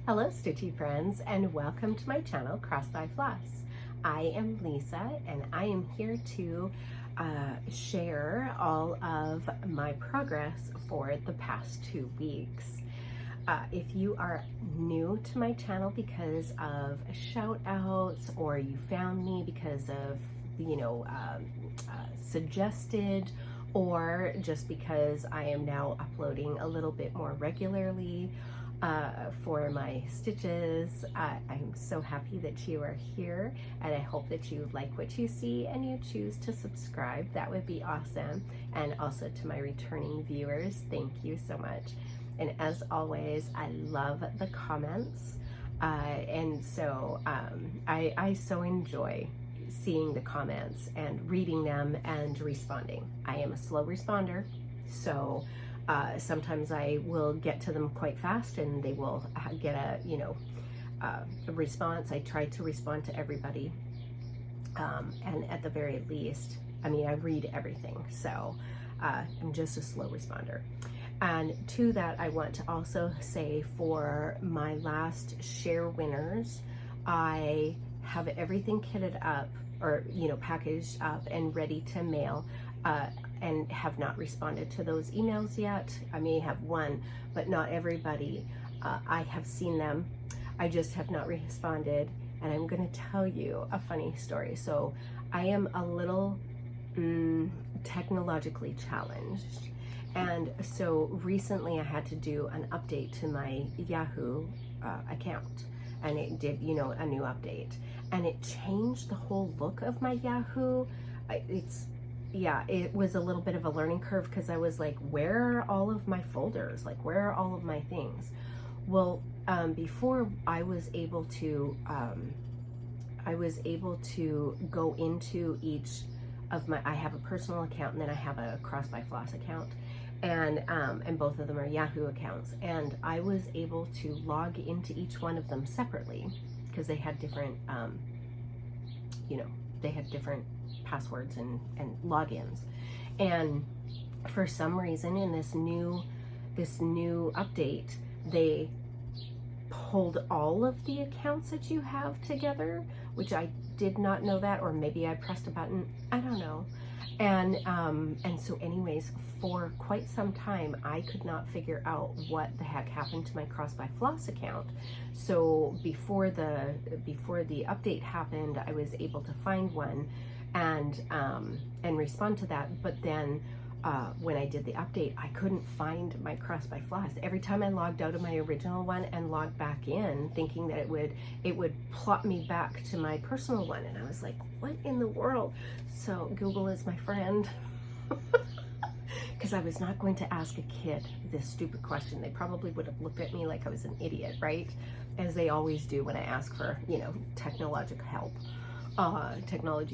Hello stitchy friends, and welcome to my channel Cross by Floss. I am Lisa and I am here to share all of my progress for the past 2 weeks. If you are new to my channel because of shout outs, or you found me because of suggested, or just because I am now uploading a little bit more regularly for my stitches, I'm so happy that you are here, and I hope that you like what you see and you choose to subscribe. That would be awesome. And also to my returning viewers, thank you so much. And as always, I love the comments, and so I so enjoy seeing the comments and reading them and responding. I am a slow responder, so sometimes I will get to them quite fast and they will get a response. I try to respond to everybody, and at the very least, I mean, I read everything, so I'm just a slow responder. And to that, I want to also say, for my last share winners, I have everything kitted up, or packaged up and ready to mail, and have not responded to those emails yet. I may have one, but not everybody. I have seen them, I just have not responded. And I'm going to tell you a funny story. So I am a little technologically challenged, and so recently I had to do an update to my Yahoo account, and it did a new update, and it changed the whole look of my Yahoo. It was a little bit of a learning curve, because I was like, where are all of my folders? Like, where are all of my things? Well, before I was able to go into each of my, I have a personal account and then I have a Cross by Floss account, and both of them are Yahoo accounts, and I was able to log into each one of them separately, because they had different they had different passwords and logins. And for some reason, in this new update, they pulled all of the accounts that you have together, which I did not know that, or maybe I pressed a button, I don't know. And so anyways, for quite some time I could not figure out what the heck happened to my Cross by Floss account. So before the update happened, I was able to find one and respond to that. But then when I did the update, I couldn't find my Cross by Floss. Every time I logged out of my original one and logged back in, thinking that it would plot me back to my personal one, and I was like, what in the world? So Google is my friend, because I was not going to ask a kid this stupid question. They probably would have looked at me like I was an idiot, right? As they always do when I ask for technology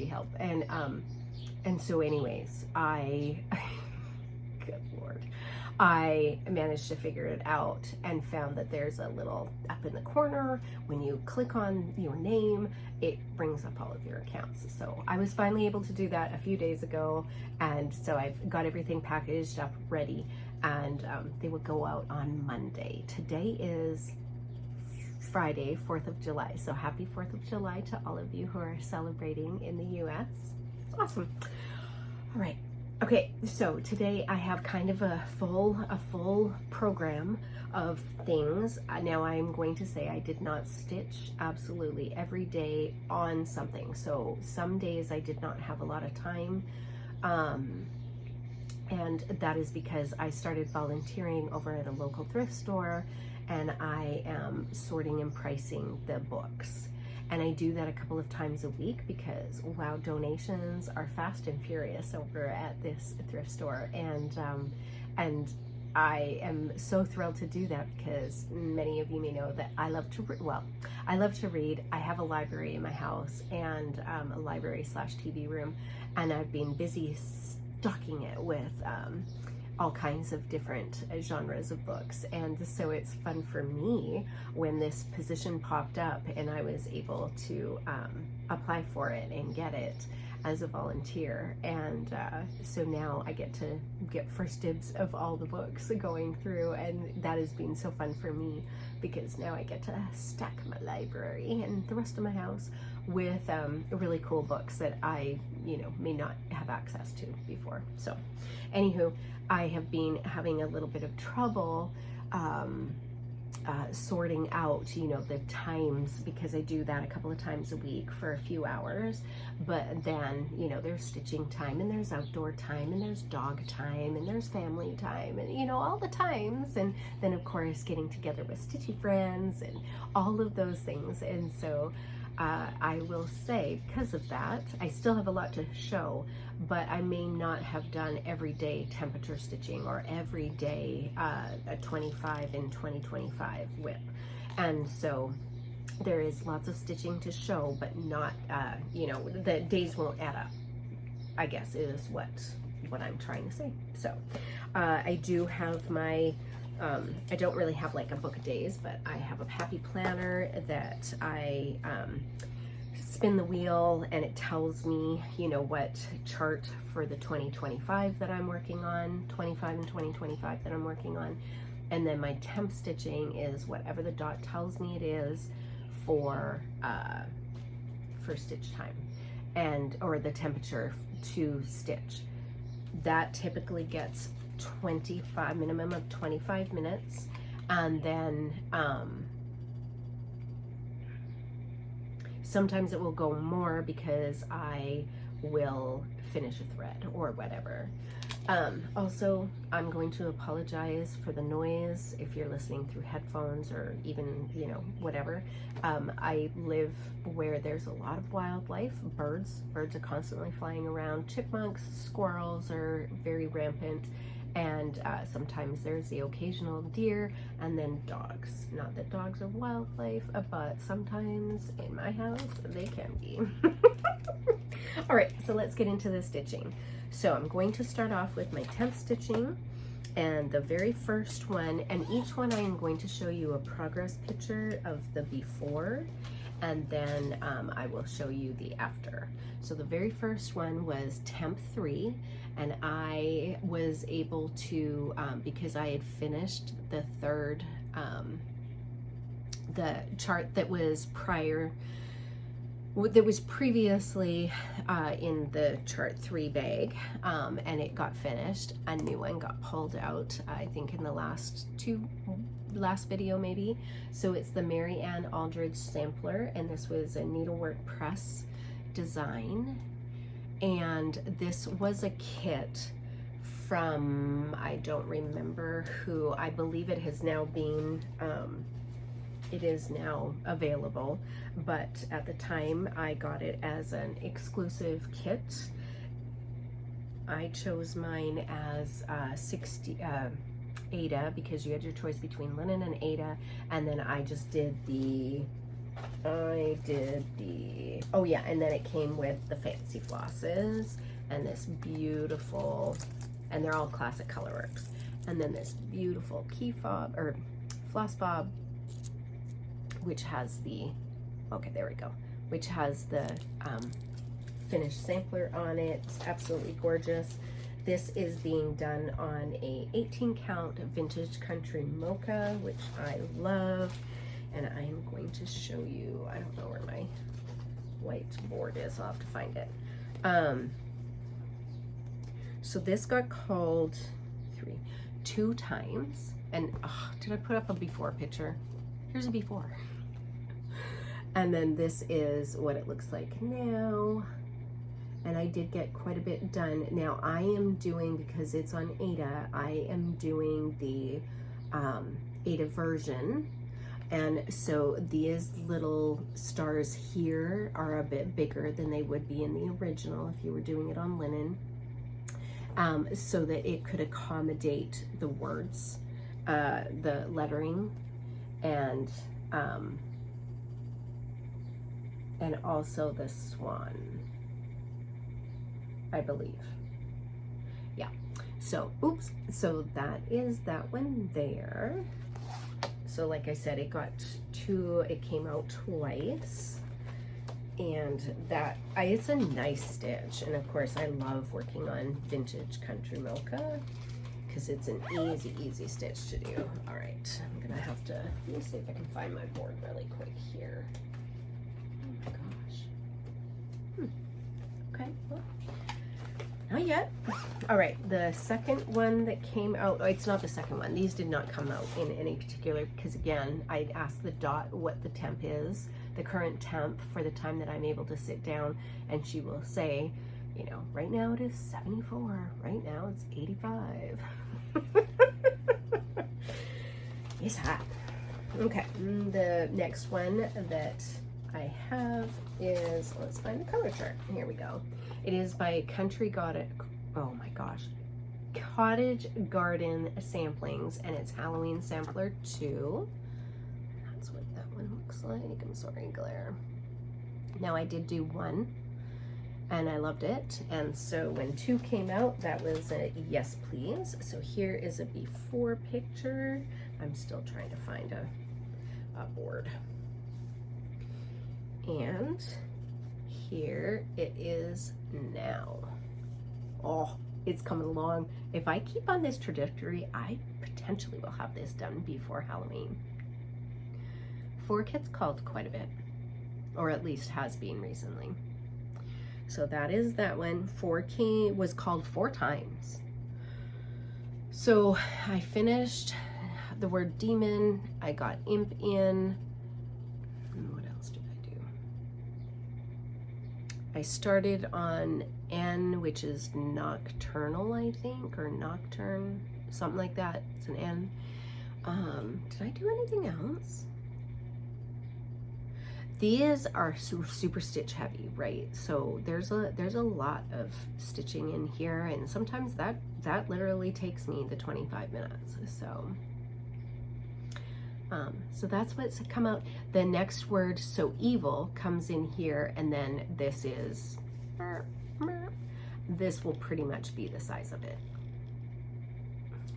help. And so anyways, good Lord, I managed to figure it out and found that there's a little up in the corner, when you click on your name, it brings up all of your accounts. So I was finally able to do that a few days ago, and so I've got everything packaged up, ready, and they will go out on Monday. Today is Friday, 4th of July. So happy 4th of July to all of you who are celebrating in the US. It's awesome. All right. Okay, so today I have kind of a full program of things. Now I'm going to say I did not stitch absolutely every day on something. So some days I did not have a lot of time, and that is because I started volunteering over at a local thrift store, and I am sorting and pricing the books. And I do that a couple of times a week because, wow, donations are fast and furious over at this thrift store. And I am so thrilled to do that, because many of you may know that I love to read. I have a library in my house, and a library / TV room, and I've been busy stocking it with all kinds of different genres of books. And so it's fun for me when this position popped up and I was able to apply for it and get it. as a volunteer, and so now I get to get first dibs of all the books going through, and that has been so fun for me because now I get to stack my library and the rest of my house with really cool books that I, you know, may not have access to before. So anywho, I have been having a little bit of trouble sorting out, you know, the times, because I do that a couple of times a week for a few hours, but then, you know, there's stitching time, and there's outdoor time, and there's dog time, and there's family time, and, you know, all the times, and then of course getting together with stitchy friends and all of those things. And so I will say, because of that, I still have a lot to show, but I may not have done everyday temperature stitching or everyday a 25 in 2025 whip. And so there is lots of stitching to show, but not, you know, the days won't add up, I guess, is what I'm trying to say. So I do have my I don't really have like a book of days, but I have a happy planner that I spin the wheel, and it tells me, you know, what chart for the 2025 that I'm working on, 25 and 2025 that I'm working on. And then my temp stitching is whatever the dot tells me it is for stitch time, and or the temperature to stitch. That typically gets 25, minimum of 25 minutes, and then sometimes it will go more because I will finish a thread or whatever. Also, I'm going to apologize for the noise if you're listening through headphones or even, you know, whatever. I live where there's a lot of wildlife. Birds are constantly flying around. Chipmunks, squirrels are very rampant. And sometimes there's the occasional deer, and then dogs. Not that dogs are wildlife, but sometimes in my house they can be. All right, so let's get into the stitching. So I'm going to start off with my temp stitching, and the very first one, and each one I am going to show you a progress picture of the before, and then I will show you the after. So the very first one was temp 3, and I was able to, because I had finished the third, the chart that was previously in the chart 3 bag, and it got finished. A new one got pulled out, I think in the last video maybe. So it's the Mary Ann Aldred sampler, and this was a Needlework press design, and this was a kit from, I don't remember who. I believe it has now been it is now available, but at the time I got it as an exclusive kit. I chose mine as 60 Aida, because you had your choice between linen and Aida, and then I just did the oh yeah, and then it came with the fancy flosses and this beautiful, and they're all classic Colorworks, and then this beautiful key fob or floss fob, which has the, okay, there we go, which has the finished sampler on it. It's absolutely gorgeous. This is being done on a 18 count vintage country mocha, which I love, and I am going to show you, I don't know where my white board is, I'll have to find it. So this got called 2 times, and did I put up a before picture? Here's a before. And then this is what it looks like now. And I did get quite a bit done. Now I am doing, because it's on Aida, I am doing the Aida version. And so these little stars here are a bit bigger than they would be in the original if you were doing it on linen, so that it could accommodate the words, the lettering, and also the swan, I believe. Yeah, so oops, so that is that one there. So like I said, it came out twice, And that, it's a nice stitch. And of course I love working on vintage country mocha because it's an easy stitch to do. All right, I'm gonna have to, let me see if I can find my board really quick here. Oh my gosh. Okay, well, not yet. All right, the second one that came out, oh, it's not the second one. These did not come out in any particular, because again, I asked the dot what the temp is, the current temp for the time that I'm able to sit down, and she will say, you know, right now it is 74, right now it's 85. It's hot. Okay, the next one that I have is, let's find the color chart. Here we go. It is by oh my gosh, Cottage Garden Samplings, and it's Halloween Sampler 2. That's what that one looks like. I'm sorry, glare. Now I did do 1 and I loved it, and so when 2 came out, that was a yes please. So here is a before picture. I'm still trying to find a board. And here it is now. Oh, it's coming along. If I keep on this trajectory, I potentially will have this done before Halloween. 4 gets called quite a bit, or at least has been recently. So that is that one. 4K was called 4 times. So I finished the word demon, I got imp in. What else did I do? I started on N, which is nocturnal, I think, or nocturne, something like that. It's an N. Did I do anything else? These are super stitch heavy, right? So there's a lot of stitching in here, and sometimes that literally takes me the 25 minutes. So that's what's come out. The next word, so evil, comes in here, and then this will pretty much be the size of it.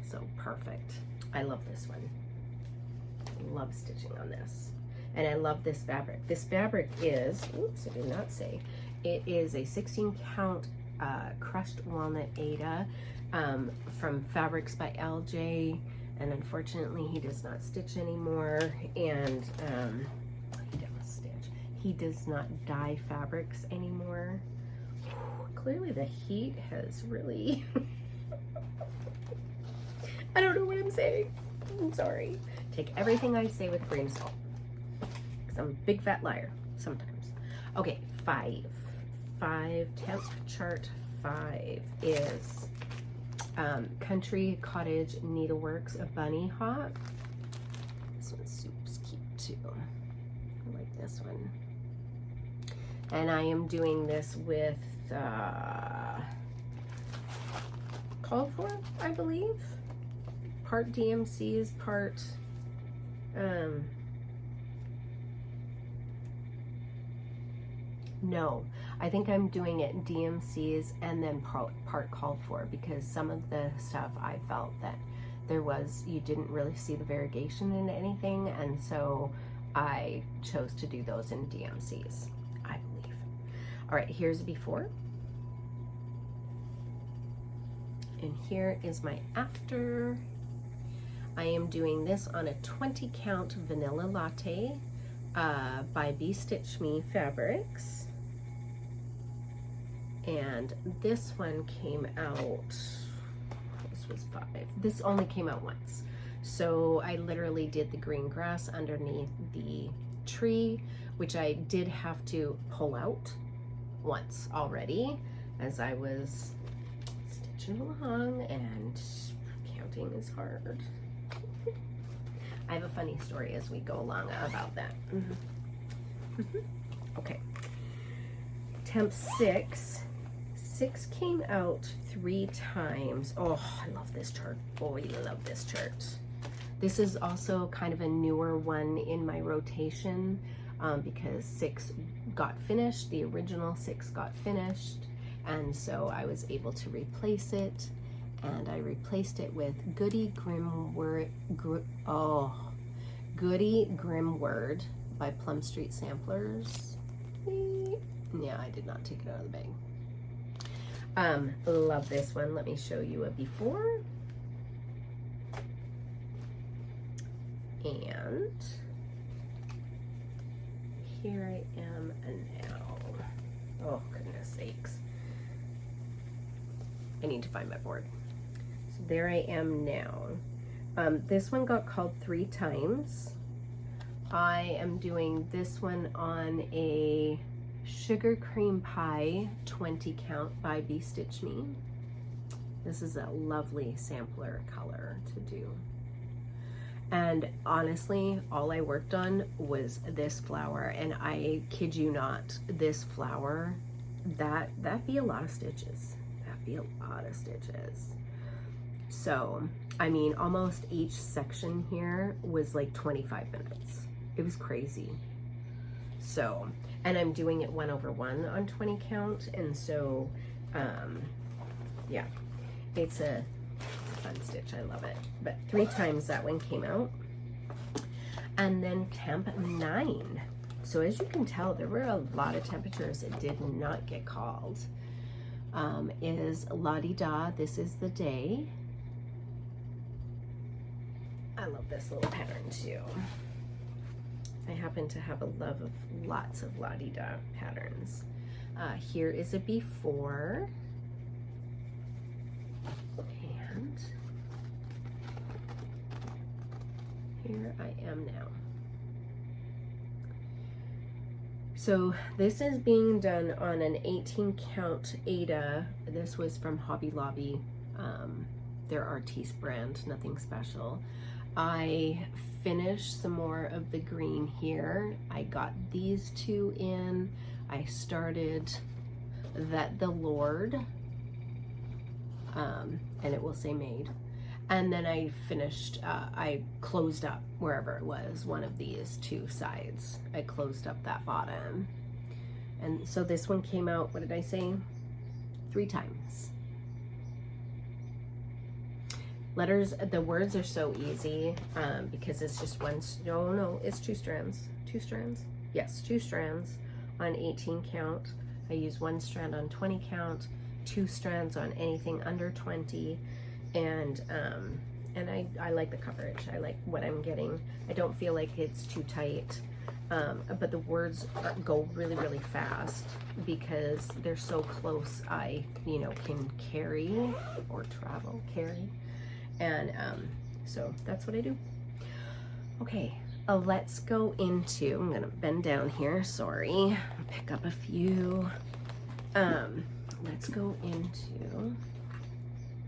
So perfect. I love this one. I love stitching on this. And I love this fabric. This fabric is, oops, I did not say, it is a 16 count crushed walnut Aida from Fabrics by LJ. And unfortunately he does not stitch anymore, and he does not dye fabrics anymore. Clearly the heat has really I don't know what I'm saying. I'm sorry. Take everything I say with a grain of salt, because I'm a big fat liar sometimes. Okay, 5 temp chart 5 is Country Cottage Needleworks, a bunny hop. This one's super cute too. I like this one. And I am doing this with called for, I believe. Part DMCs, part no, I think I'm doing it DMCs and then part called for, because some of the stuff I felt that you didn't really see the variegation in anything, and so I chose to do those in DMCs, I believe. All right, here's before. And here is my after. I am doing this on a 20 count vanilla latte by BeStitchme Fabrics. And this one came out, this was 5. This only came out once. So I literally did the green grass underneath the tree, which I did have to pull out once already as I was stitching along, and counting is hard. I have a funny story as we go along about that. Okay. Temp 6 came out 3 times. Oh, I love this chart. Oh, I love this chart. This is also kind of a newer one in my rotation because 6 got finished. The original 6 got finished, and so I was able to replace it. And I replaced it with Goody Grimwood. Goody Grimwood by Plum Street Samplers. Yeah, I did not take it out of the bag. Love this one. Let me show you a before. And here I am now. Oh, goodness sakes. I need to find my board. So there I am now. This one got called 3 times. I am doing this one on a sugar cream pie 20 count by BeStitchme. This is a lovely sampler color to do. And honestly, all I worked on was this flower, and I kid you not, this flower, that'd be a lot of stitches. That'd be a lot of stitches. So, I mean, almost each section here was like 25 minutes. It was crazy. So, and I'm doing it 1/1 on 20 count, and so, yeah, it's a fun stitch. I love it. But 3 times that one came out. And then temp 9. So as you can tell, there were a lot of temperatures that did not get called. Is la-di-da, this is the day. I love this little pattern too. I happen to have a love of lots of la-di-da patterns. Here is a before. And here I am now. So this is being done on an 18 count Ada. This was from Hobby Lobby, their Artiste brand, nothing special. I finished some more of the green here. I got these 2 in. I started the Lord, and it will say made. And then I finished, I closed up wherever it was, one of these 2 sides. I closed up that bottom. And so this one came out, what did I say? 3 times. Letters, the words are so easy, because it's just one, no, it's 2 strands. 2 strands? Yes, 2 strands on 18 count. I use 1 strand on 20 count, 2 strands on anything under 20. And I like the coverage. I like what I'm getting. I don't feel like it's too tight, but the words go really, really fast because they're so close. I, can carry or carry. And so that's what I do. Okay, let's go into, I'm gonna bend down here, sorry. Pick up a few. Let's go into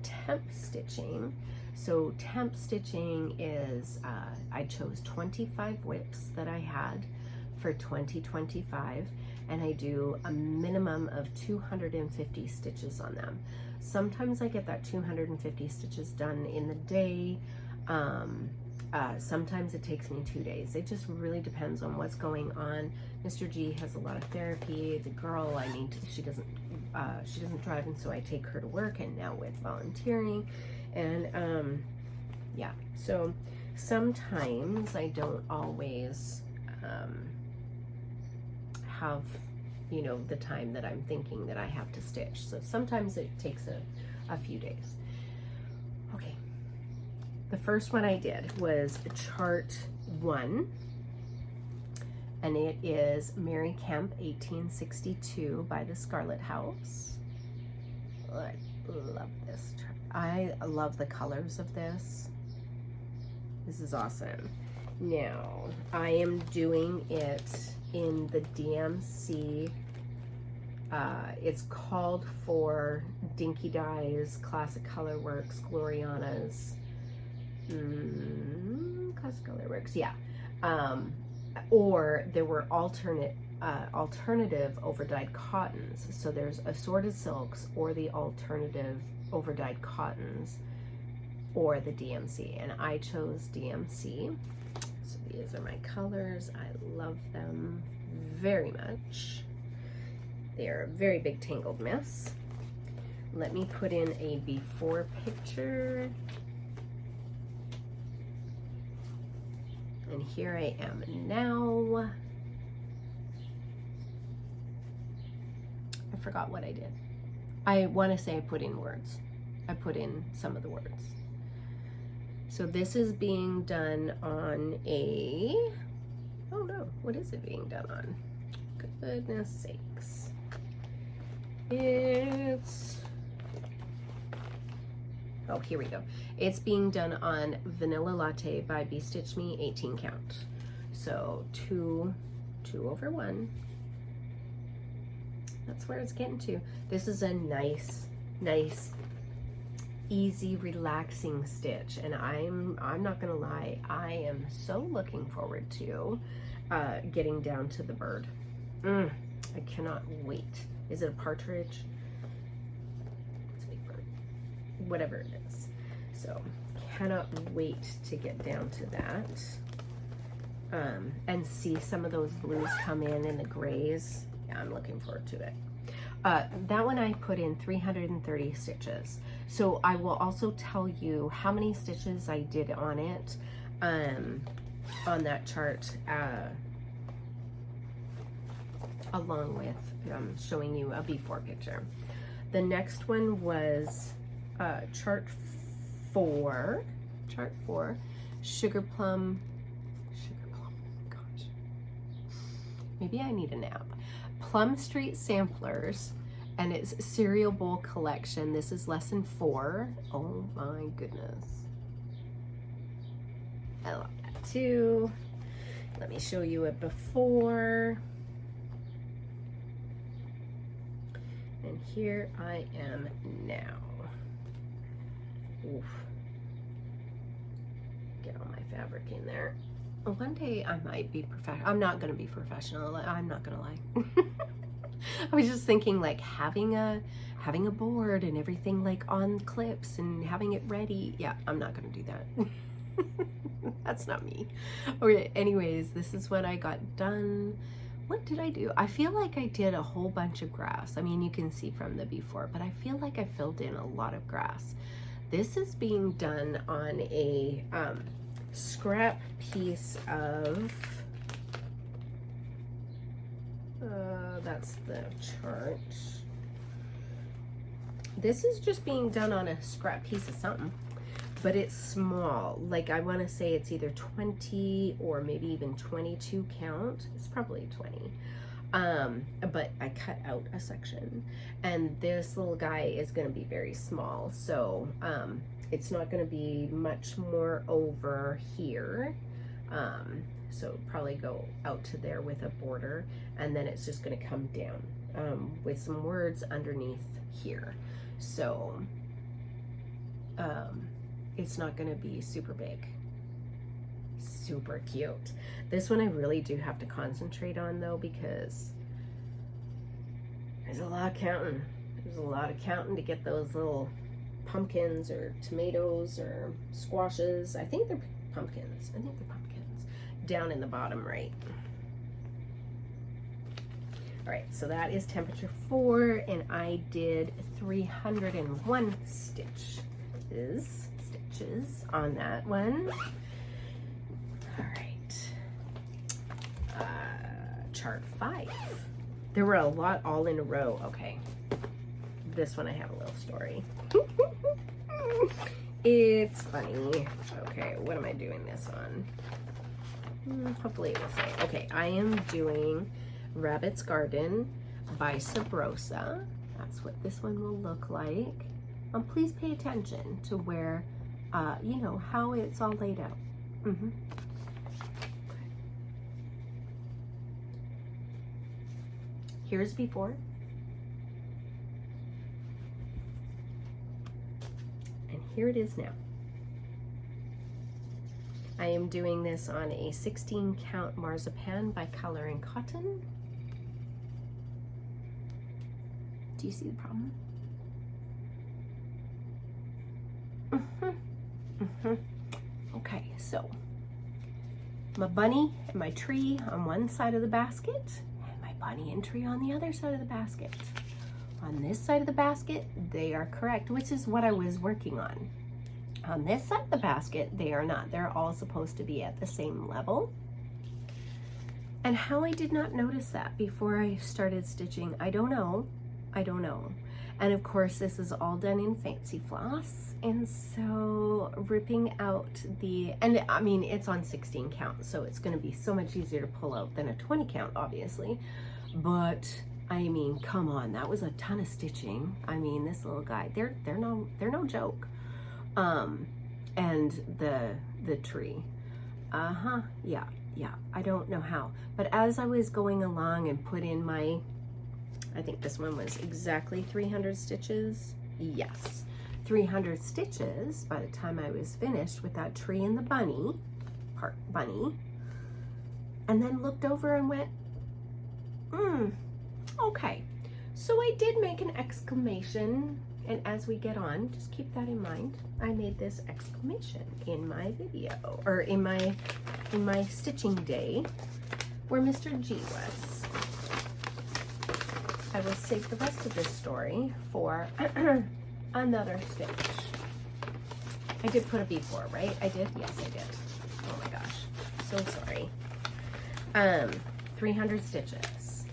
temp stitching. So temp stitching is, I chose 25 whips that I had for 2025, and I do a minimum of 250 stitches on them. Sometimes I get that 250 stitches done in the day. Sometimes it takes me 2 days. It just really depends on what's going on. Mr. G has a lot of therapy. The girl, she doesn't drive, and so I take her to work, and now with volunteering, and yeah, so sometimes I don't always have the time that I'm thinking that I have to stitch, so sometimes it takes a few days. Okay, the first one I did was chart 1, and it is Mary Kemp 1862 by the Scarlett House. I love this chart. I love the colors of this. This is awesome. Now I am doing it in the DMC. It's called for Dinky Dyes, Classic Colorworks, Gloriana's, Classic Colorworks, yeah. Or there were alternative overdyed cottons. So there's assorted silks or the alternative overdyed cottons or the DMC, and I chose DMC. So these are my colors. I love them very much. They are a very big tangled mess. Let me put in a before picture. And here I am now. forgot what I did. I want to say I put in words. I put in some of the words. So this is being done on a, oh no, what is it being done on? Goodness sakes. It's, oh, here we go. It's being done on Vanilla Latte by BeStitchme 18 count. So 2 over 1. That's where it's getting to. This is a nice, easy, relaxing stitch, and I'm not gonna lie, I am so looking forward to getting down to the bird. I cannot wait. Is it a partridge? It's a big bird. Whatever it is. So cannot wait to get down to that. And see some of those blues come in and the grays. Yeah, I'm looking forward to it. That one I put in 330 stitches. So I will also tell you how many stitches I did on it on that chart, along with showing you a before picture. The next one was chart 4, Sugar Plum, gosh, maybe I need a nap. Plum Street Samplers, and it's Cereal Bowl Collection. This is lesson 4. Oh my goodness. I love that too. Let me show you it before. And here I am now. Oof. Get all my fabric in there. One day I might be professional. I'm not going to be professional. I'm not going to lie. I was just thinking like having a board and everything like on clips and having it ready. Yeah, I'm not going to do that. That's not me. Okay, anyways, this is what I got done. What did I do? I feel like I did a whole bunch of grass. I mean, you can see from the before, but I feel like I filled in a lot of grass. This is being done on a scrap piece of, that's the chart. This is just being done on a scrap piece of something, but it's small. Like I want to say it's either 20 or maybe even 22 count. It's probably 20. But I cut out a section, and this little guy is going to be very small. So, it's not going to be much more over here. So probably go out to there with a border, and then it's just going to come down, with some words underneath here. So, it's not going to be super big. Super cute. This one I really do have to concentrate on though, because there's a lot of counting. There's a lot of counting to get those little pumpkins or tomatoes or squashes. I think they're pumpkins. Down in the bottom right. All right, so that is temperature 4, and I did 301 stitches on that one. All right, chart 5. There were a lot all in a row. Okay, this one I have a little story. It's funny. Okay, what am I doing this on? Hopefully it will say. Okay, I am doing Rabbit's Garden by SubRosa. That's what this one will look like. Please pay attention to where, you know, how it's all laid out. Here's before. And here it is now. I am doing this on a 16 count marzipan by Color and Cotton. Do you see the problem? Okay, so my bunny and my tree on one side of the basket, and my bunny and tree on the other side of the basket. On this side of the basket, they are correct, which is what I was working on. On this side of the basket, they are not. They're all supposed to be at the same level. And how I did not notice that before I started stitching, I don't know. I don't know. And of course, this is all done in fancy floss. And so ripping out and I mean, it's on 16 count, so it's going to be so much easier to pull out than a 20 count, obviously. But I mean, come on, that was a ton of stitching. I mean, this little guy, they're no joke. And the tree, yeah, I don't know how, but as I was going along and put in my, I think this one was exactly 300 stitches. Yes, 300 stitches by the time I was finished with that tree and the bunny, and then looked over and went, okay. So I did make an exclamation, and as we get on, just keep that in mind. I made this exclamation in my video, or in my stitching day where Mr. G was. I will save the rest of this story for another stitch. I did put a before, right? I did? Yes, I did. Oh my gosh, so sorry. 300 stitches.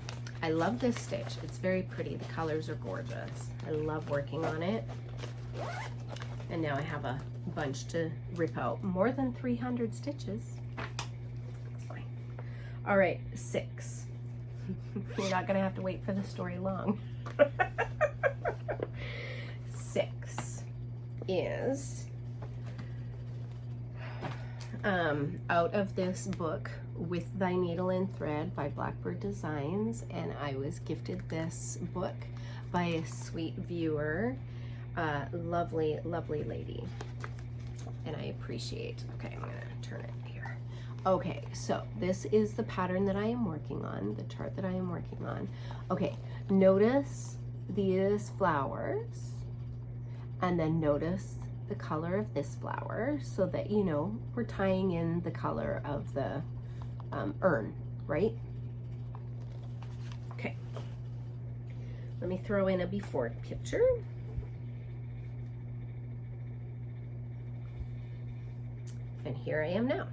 I love this stitch. It's very pretty. The colors are gorgeous. I love working on it. And now I have a bunch to rip out. More than 300 stitches. That's fine. All right, 6. You're not gonna have to wait for the story long. 6 is out of this book, With Thy Needle and Thread by Blackbird Designs, and I was gifted this book by a sweet viewer, lovely lady, and I appreciate. Okay, I'm gonna turn it here. Okay, so this is the pattern that I am working on, the chart that I am working on. Okay, notice these flowers, and then notice the color of this flower, so that you know we're tying in the color of the urn, right? Okay, let me throw in a before picture. And here I am now.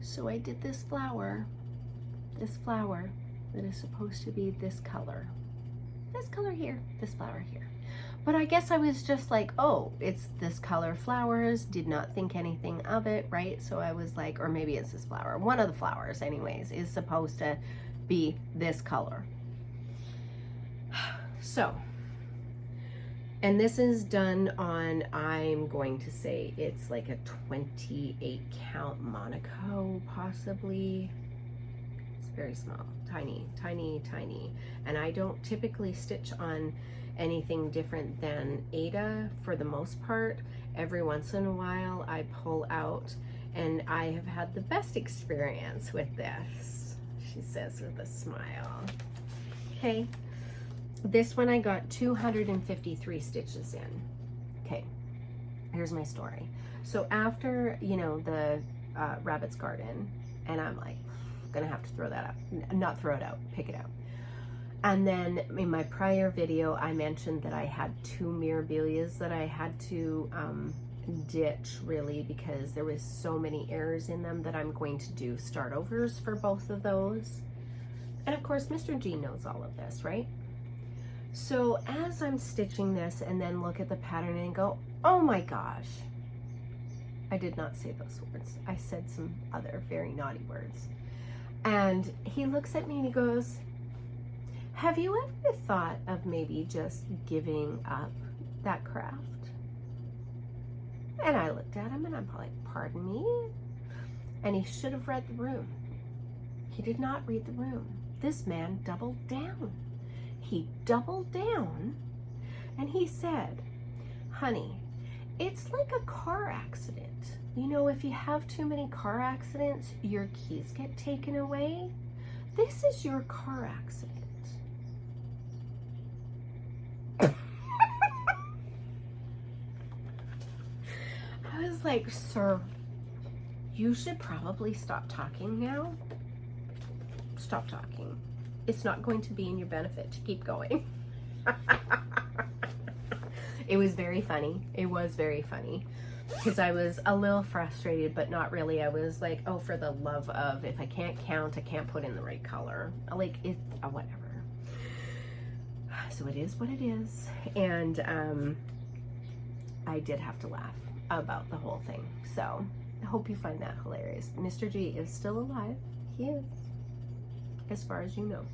So I did this flower that is supposed to be this color here, this flower here. But I guess I was just like, oh, it's this color flowers, did not think anything of it, right? So I was like, or maybe it's this flower. One of the flowers anyways is supposed to be this color. So, and this is done on, I'm going to say it's like a 28 count Monaco, possibly. It's very small, tiny. And I don't typically stitch on anything different than Ada for the most part. Every once in a while I pull out, and I have had the best experience with this, she says with a smile. Okay. This one I got 253 stitches in. Okay, here's my story. So after, you know, the rabbit's garden, and I'm like, gonna have to throw that out. Not throw it out, pick it out. And then in my prior video, I mentioned that I had 2 mirabilias that I had to ditch, really, because there was so many errors in them that I'm going to do start overs for both of those. And of course, Mr. G knows all of this, right? So as I'm stitching this and then look at the pattern and go, oh my gosh, I did not say those words. I said some other very naughty words. And he looks at me and he goes, have you ever thought of maybe just giving up that craft? And I looked at him and I'm like, pardon me? And he should have read the room. He did not read the room. This man doubled down. He doubled down and he said, honey, it's like a car accident. You know, if you have too many car accidents, your keys get taken away. This is your car accident. I was like, sir, you should probably stop talking now. Stop talking. It's not going to be in your benefit to keep going. It was very funny. It was very funny. because I was a little frustrated, but not really. I was like, oh, for the love of, if I can't count, I can't put in the right color. Like, it, whatever. So it is what it is. And I did have to laugh about the whole thing. So I hope you find that hilarious. Mr. G is still alive. He is, as far as you know.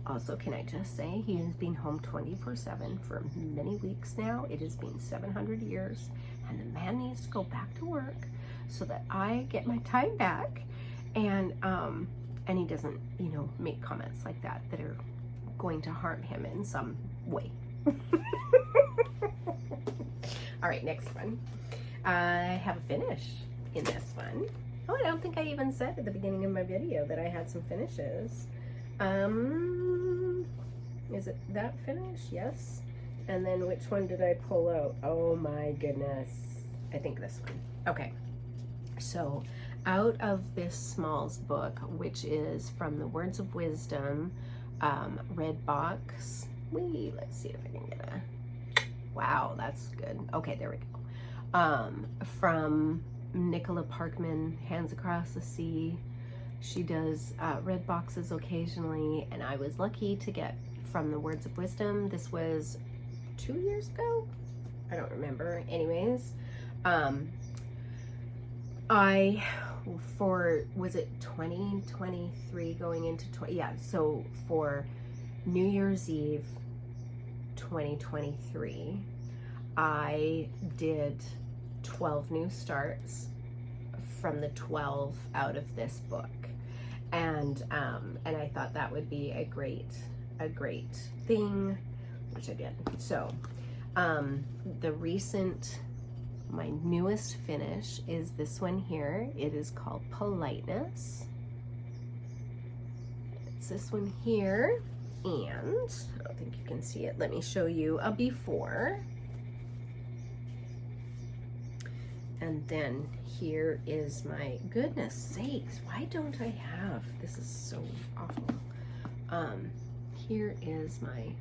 Also, can I just say, he has been home 24/7 for many weeks now. It has been 700 years, and the man needs to go back to work so that I get my time back, and he doesn't, you know, make comments like that that are going to harm him in some way. All right, next one. I have a finish in this one. Oh, I don't think I even said at the beginning of my video that I had some finishes. Is it that finish? Yes. And then which one did I pull out? Oh my goodness. I think this one. Okay. So out of this Smalls book, which is from the Words of Wisdom, red box. Let's see if I can get a, wow, that's good. Okay, there we go. From Nicola Parkman, Hands Across the Sea. She does red boxes occasionally, and I was lucky to get from the Words of Wisdom. This was 2 years ago? I don't remember. Anyways, was it 2023 going into 20? Yeah, so for New Year's Eve 2023, I did 12 new starts from the 12 out of this book. And I thought that would be a great thing, which I did. So my newest finish is this one here. It is called Politeness. It's this one here, and I don't think you can see it. Let me show you a before. And then here is my, goodness sakes, why don't I have, this is so awful. Here is my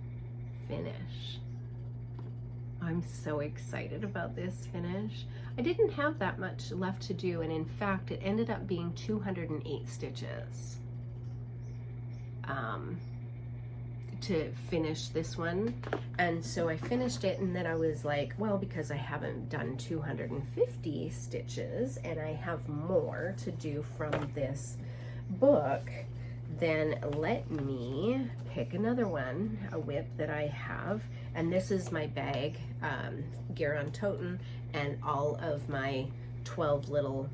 finish. I'm so excited about this finish. I didn't have that much left to do, and in fact, it ended up being 208 stitches to finish this one. And so I finished it, and then I was like, well, because I haven't done 250 stitches and I have more to do from this book, then let me pick another one, a whip that I have. And this is my bag, Garon Toten, and all of my 12 little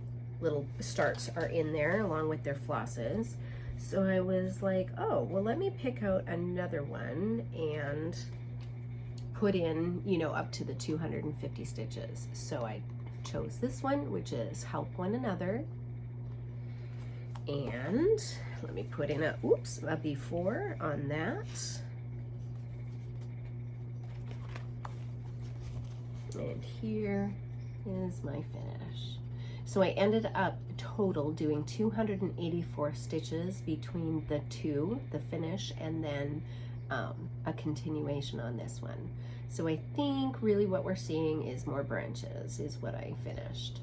starts are in there along with their flosses. So I was like, oh, well, let me pick out another one and put in, you know, up to the 250 stitches. So I chose this one, which is Help One Another. And let me put in a before on that. And here is my finish. So I ended up total doing 284 stitches between the two, the finish, and then a continuation on this one. So I think really what we're seeing is more branches is what I finished.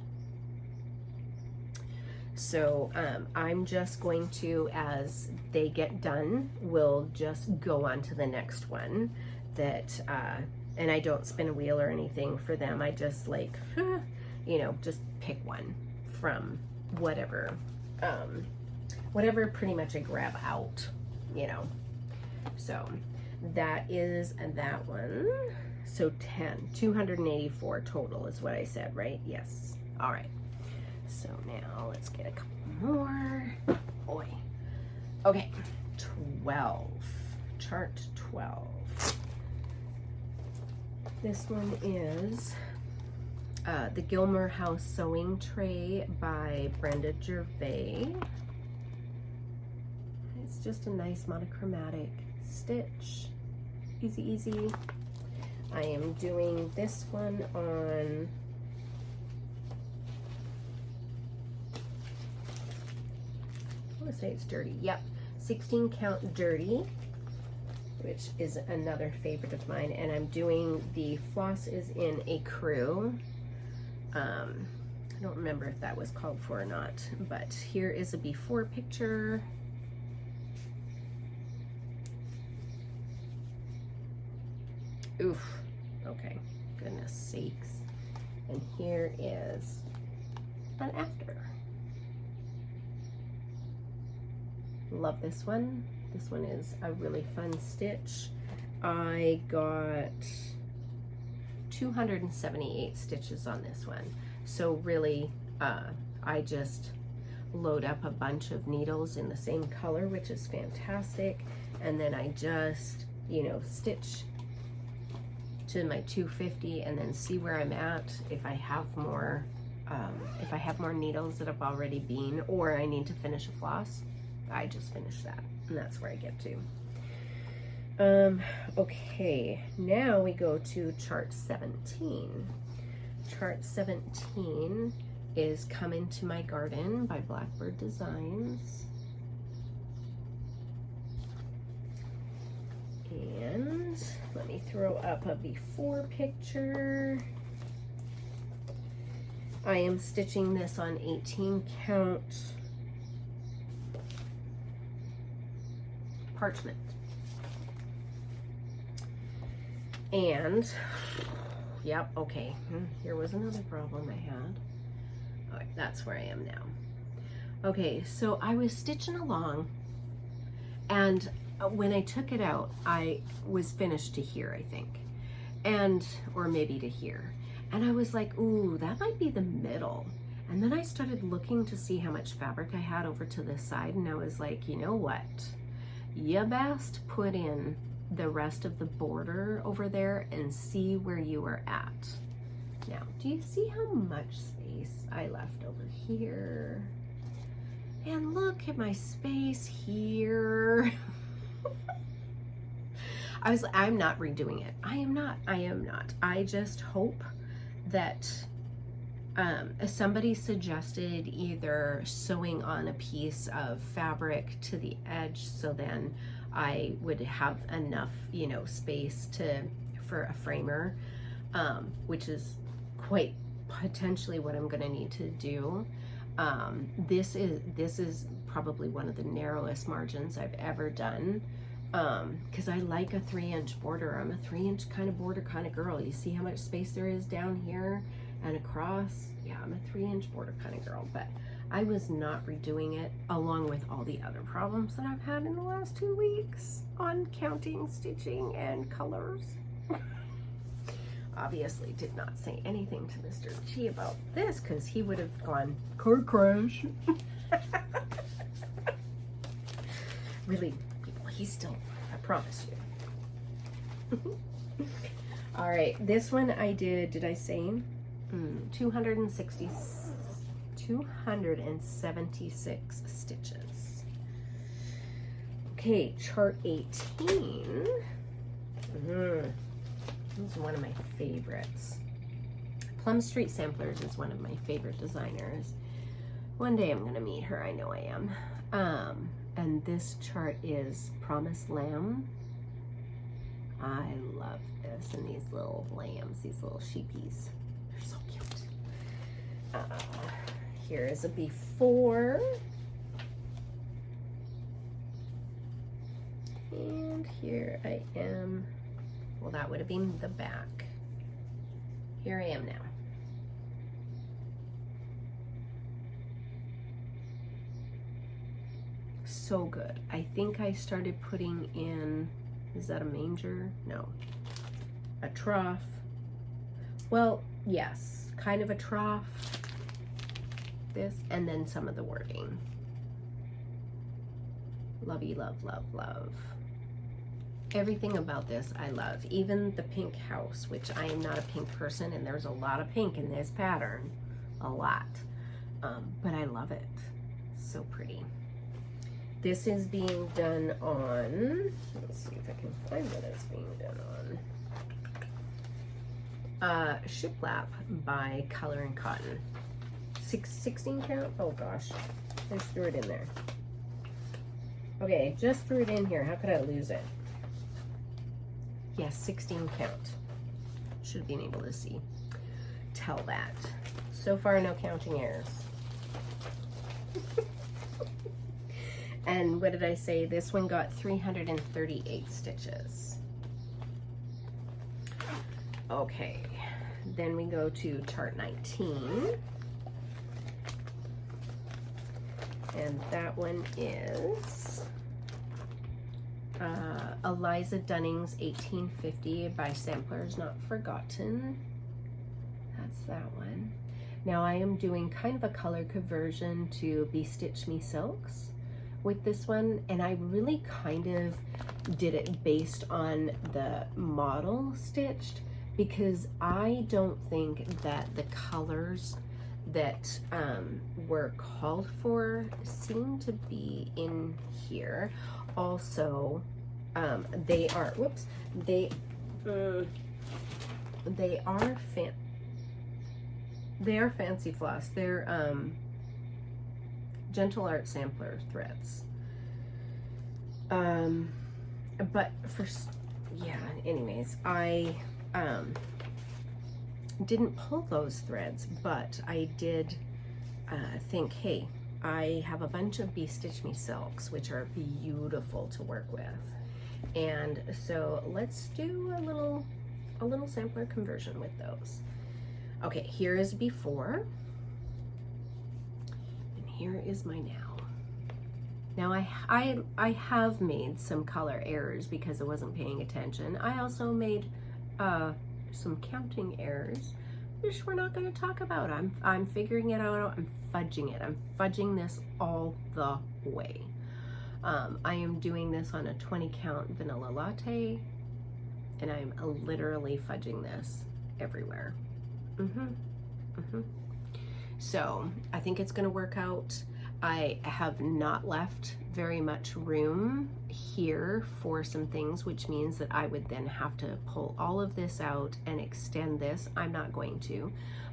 So I'm just going to, as they get done, we'll just go on to the next one that, and I don't spin a wheel or anything for them. I just like, you know, just pick one from whatever, whatever pretty much I grab out, you know. So that is that one. So 284 total is what I said, right? Yes. All right. So now let's get a couple more. Boy. Okay. 12. Chart 12. This one is the Gilmour House Sewing Tray by Brenda Gervais. It's just a nice monochromatic stitch. Easy, easy. I am doing this one on I want to say it's dirty. Yep, 16 count dirty. which is another favorite of mine. And I'm doing the Floss is in a crew. I don't remember if that was called for or not, but here is a before picture. Oof, okay, goodness sakes. And here is an after. Love this one. This one is a really fun stitch. I got 278 stitches on this one. So really, I just load up a bunch of needles in the same color, which is fantastic. And then I just, you know, stitch to my 250 and then see where I'm at. If I have more, needles that have already been, or I need to finish a floss, I just finish that, and that's where I get to. Okay, now we go to chart 17. Chart 17 is Come Into My Garden by Blackbird Designs. And let me throw up a before picture. I am stitching this on 18 count parchment. And, yep, okay, here was another problem I had. All right, that's where I am now. Okay, so I was stitching along, and when I took it out, I was finished to here, I think, and, or maybe to here. And I was like, ooh, that might be the middle. And then I started looking to see how much fabric I had over to this side, and I was like, you know what? You best put in the rest of the border over there and see where you are at. Now, do you see how much space I left over here? And look at my space here. I'm not redoing it. I am not. I just hope that somebody suggested either sewing on a piece of fabric to the edge, so then I would have enough, you know, space for a framer, which is quite potentially what I'm going to need to do. This is probably one of the narrowest margins I've ever done, because I like a 3-inch border. I'm a 3-inch kind of border kind of girl. You see how much space there is down here and across? Yeah, I'm a 3-inch border kind of girl, but I was not redoing it, along with all the other problems that I've had in the last 2 weeks on counting, stitching, and colors. Obviously did not say anything to Mr. G about this, because he would have gone, car crash. Really, people, he's still, I promise you. All right, this one I did I say? 276 stitches. Okay, chart 18. This is one of my favorites. Plum Street Samplers is one of my favorite designers. One day I'm gonna meet her, I know I am. And this chart is Promised Lamb. I love this, and these little lambs, these little sheepies. They're so cute. Here is a before. And here I am. Well, that would have been the back. Here I am now. So good. I think I started putting in, is that a manger? No. A trough. Well, yes, kind of a trough. This, and then some of the wording. Lovey, love, love, love. Everything about this I love. Even the pink house, which I am not a pink person, and there's a lot of pink in this pattern. A lot. But I love it. So pretty. This is being done on, let's see if I can find what it's being done on. Shiplap by Color and Cotton. 16 count? Oh gosh, I just threw it in there. Okay, just threw it in here. How could I lose it? Yes, 16 count. Should have been able to tell that. So far, no counting errors. And what did I say? This one got 338 stitches. Okay, then we go to chart 19. And that one is Eliza Dunning's 1850 by Samplers Not Forgotten. That's that one. Now I am doing kind of a color conversion to BeStitchme silks with this one, and I really kind of did it based on the model stitched, because I don't think that the colors that were called for seem to be in here. Also, they are, whoops, they are fancy floss. They're Gentle Art sampler threads. But for, yeah, anyways, I didn't pull those threads, but I did think, hey, I have a bunch of BeStitchme silks, which are beautiful to work with. And so let's do a little sampler conversion with those. Okay, here is before, and here is my now. Now I have made some color errors because I wasn't paying attention. I also made some counting errors, which we're not going to talk about. I'm figuring it out. I'm fudging it. I'm fudging this all the way. I am doing this on a 20 count vanilla latte, and I'm literally fudging this everywhere. So I think it's going to work out. I have not left very much room here for some things, which means that I would then have to pull all of this out and extend this. I'm not going to,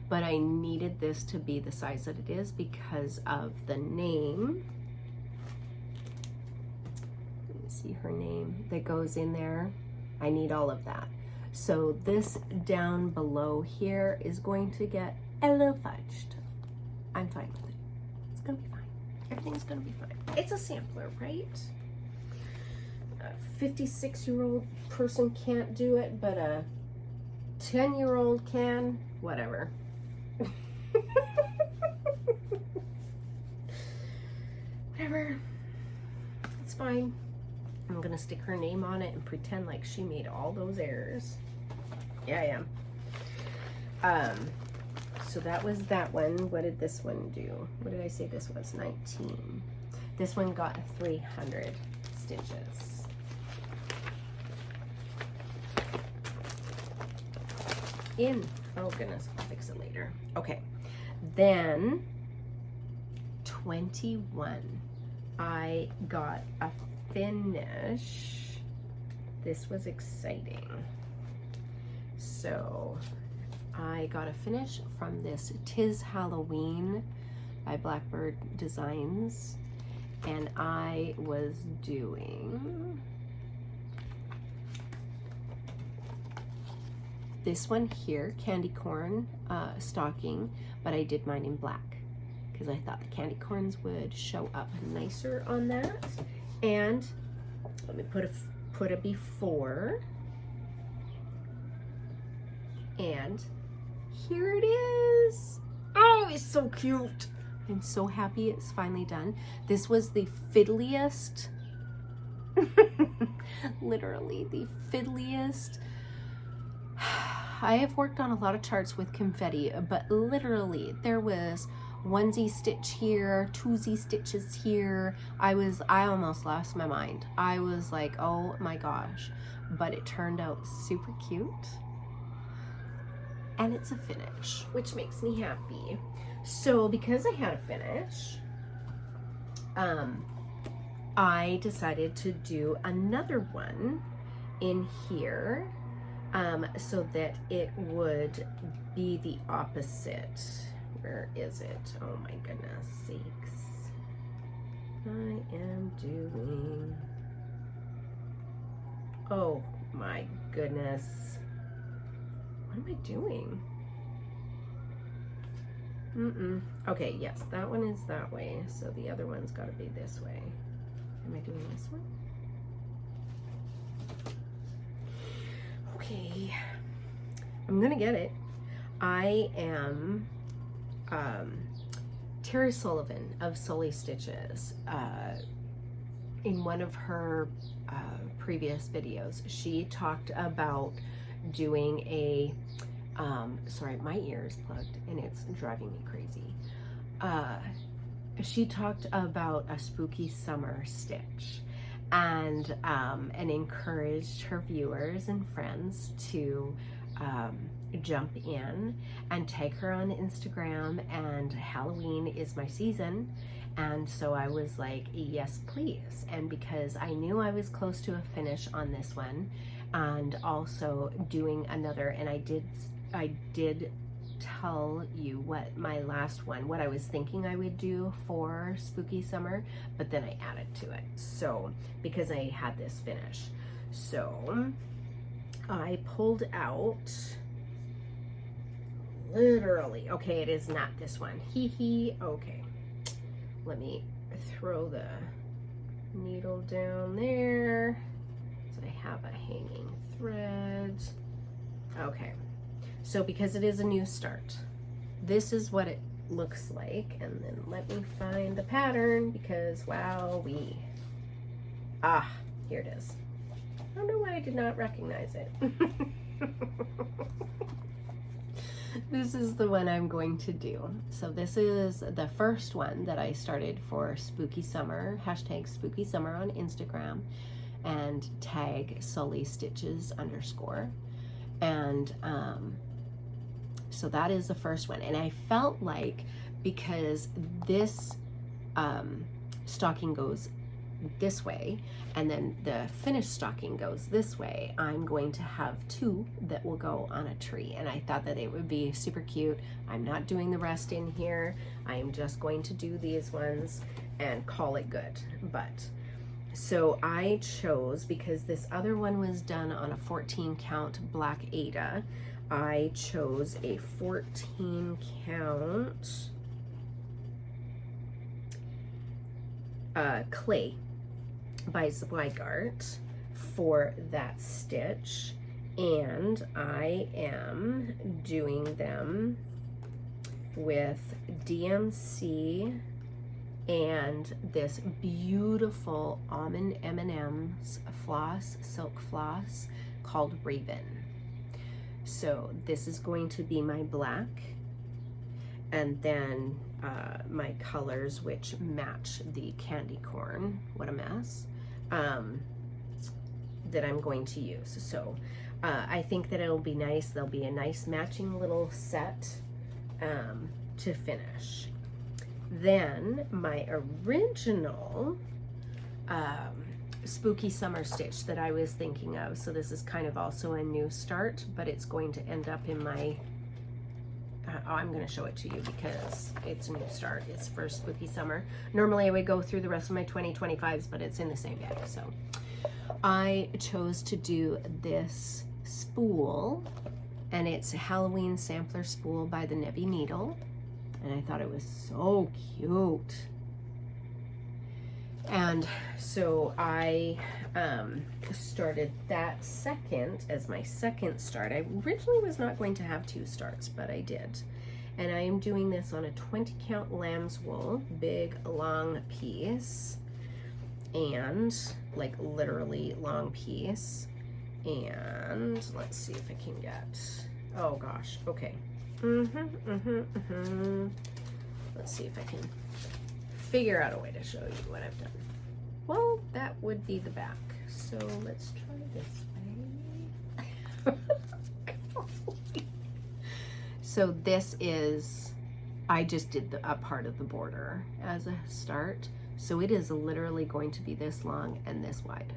but I needed this to be the size that it is because of the name. Let me see her name that goes in there. I need all of that. So this down below here is going to get a little fudged. I'm fine with it. It's gonna be fine. Everything's gonna be fine. It's a sampler, right? A 56-year-old person can't do it, but a 10-year-old can. Whatever. Whatever. It's fine. I'm gonna stick her name on it and pretend like she made all those errors. Yeah, I am. So that was that one. What did this one do? What did I say this was? 19. This one got 300 stitches. Oh goodness, I'll fix it later. Okay, then 21. I got a finish. This was exciting. So I got a finish from this Tis Halloween by Blackbird Designs, and I was doing this one here, candy corn stocking, but I did mine in black because I thought the candy corns would show up nicer on that. And let me put a before, and here it is. Oh, it's so cute. I'm so happy it's finally done. This was the fiddliest, literally the fiddliest. I have worked on a lot of charts with confetti, but literally there was onesie stitch here, twosie stitches here. I almost lost my mind. I was like, oh my gosh, but it turned out super cute. And it's a finish, which makes me happy. So because I had a finish, I decided to do another one in here, so that it would be the opposite. Where is it? Oh my goodness sakes. I am doing, oh my goodness. What am I doing? Okay, yes, that one is that way, so the other one's got to be this way. Am I doing this one? Okay, I'm gonna get it. I am Terry Sullivan of Sully Stitches. In one of her previous videos, she talked about doing a sorry, my ear is plugged and it's driving me crazy. She talked about a spooky summer stitch and encouraged her viewers and friends to jump in and tag her on Instagram, and Halloween is my season. And so I was like, yes, please. And because I knew I was close to a finish on this one, and also doing another, and I did tell you what my last one, what I was thinking I would do for spooky summer, but then I added to it. So, because I had this finish. So, I pulled out, literally, okay, it is not this one. Okay. Let me throw the needle down there. So I have a hanging thread. Okay. So because it is a new start, this is what it looks like. And then let me find the pattern because wowee. Ah, here it is. I don't know why I did not recognize it. This is the one I'm going to do. So this is the first one that I started for spooky summer, hashtag spooky summer on Instagram, and tag Sully Stitches _. And so that is the first one. And I felt like because this stocking goes this way and then the finished stocking goes this way, I'm going to have two that will go on a tree, and I thought that it would be super cute. I'm not doing the rest in here. I am just going to do these ones and call it good. But so I chose, because this other one was done on a 14 count black Ada, I chose a 14 count clay by Zweigart for that stitch, and I am doing them with DMC and this beautiful almond M&M's floss, silk floss called Raven. So this is going to be my black, and then my colors which match the candy corn, what a mess, that I'm going to use. So I think that it'll be nice. There'll be a nice matching little set to finish. Then my original spooky summer stitch that I was thinking of, so this is kind of also a new start, but it's going to end up in my I'm going to show it to you because it's a new start. It's for spooky summer. Normally I would go through the rest of my 2025s, but it's in the same bag. So I chose to do this spool, and it's a Halloween sampler spool by the Nebby Needle, and I thought it was so cute. And so I started that second as my second start. I originally was not going to have two starts, but I did. And I am doing this on a 20 count lamb's wool, big long piece, and like literally long piece. And let's see if I can get, oh gosh, okay. Let's see if I can figure out a way to show you what I've done. Well, that would be the back. So let's try this way. So this is, I just did a part of the border as a start. So it is literally going to be this long and this wide.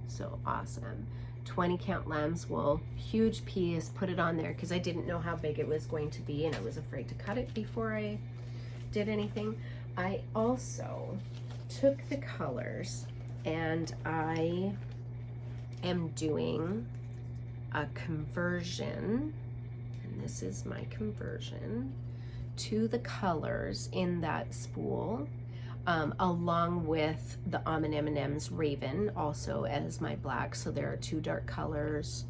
So awesome. 20 count lamb's wool, huge piece, put it on there because I didn't know how big it was going to be and I was afraid to cut it before I did anything. I also took the colors and I am doing a conversion, and this is my conversion to the colors in that spool, along with the Almond M&M's Raven also as my black. So there are 2 dark colors